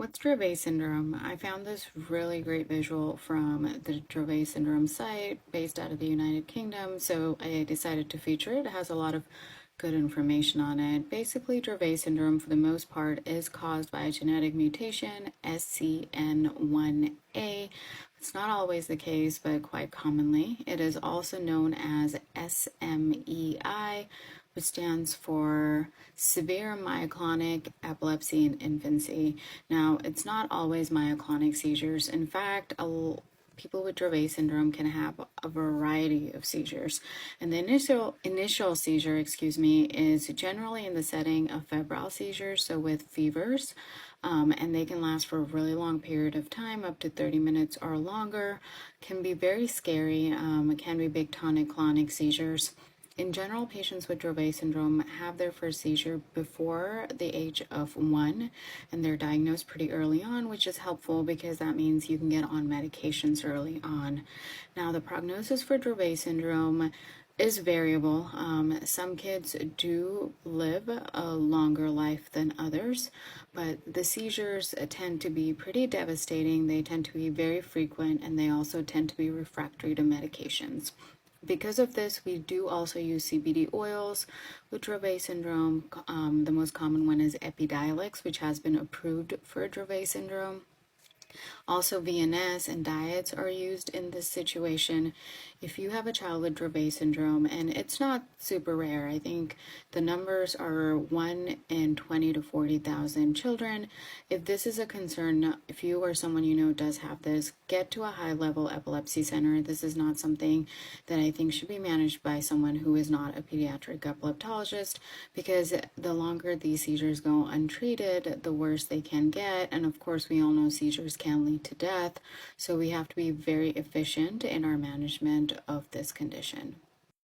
What's Dravet syndrome? I found this really great visual from the Dravet syndrome site based out of the United Kingdom, so I decided to feature it. It has a lot of good information on it. Basically, Dravet syndrome, for the most part, is caused by a genetic mutation, SCN1A. It's not always the case, but quite commonly. It is also known as SMEI, which stands for severe myoclonic epilepsy in infancy. Now, it's not always myoclonic seizures. In fact, people with Dravet syndrome can have a variety of seizures. And the initial seizure, is generally in the setting of febrile seizures, so with fevers. And they can last for a really long period of time, up to 30 minutes or longer, can be very scary, can be big tonic-clonic seizures. In general, patients with Dravet syndrome have their first seizure before the age of 1, and they're diagnosed pretty early on, which is helpful because that means you can get on medications early on. Now, the prognosis for Dravet syndrome is variable. Some kids do live a longer life than others, but the seizures tend to be pretty devastating. They tend to be very frequent, and they also tend to be refractory to medications. Because of this, we do also use CBD oils with Dravet syndrome. The most common one is Epidiolex, which has been approved for Dravet syndrome. Also, VNS and diets are used in this situation. If you have a child with Dravet syndrome, and it's not super rare, I think the numbers are 1 in 20 to 40,000 children. If this is a concern, if you or someone you know does have this, get to a high-level epilepsy center. This is not something that I think should be managed by someone who is not a pediatric epileptologist, because the longer these seizures go untreated, the worse they can get. And of course, we all know seizures can lead to death, so we have to be very efficient in our management of this condition.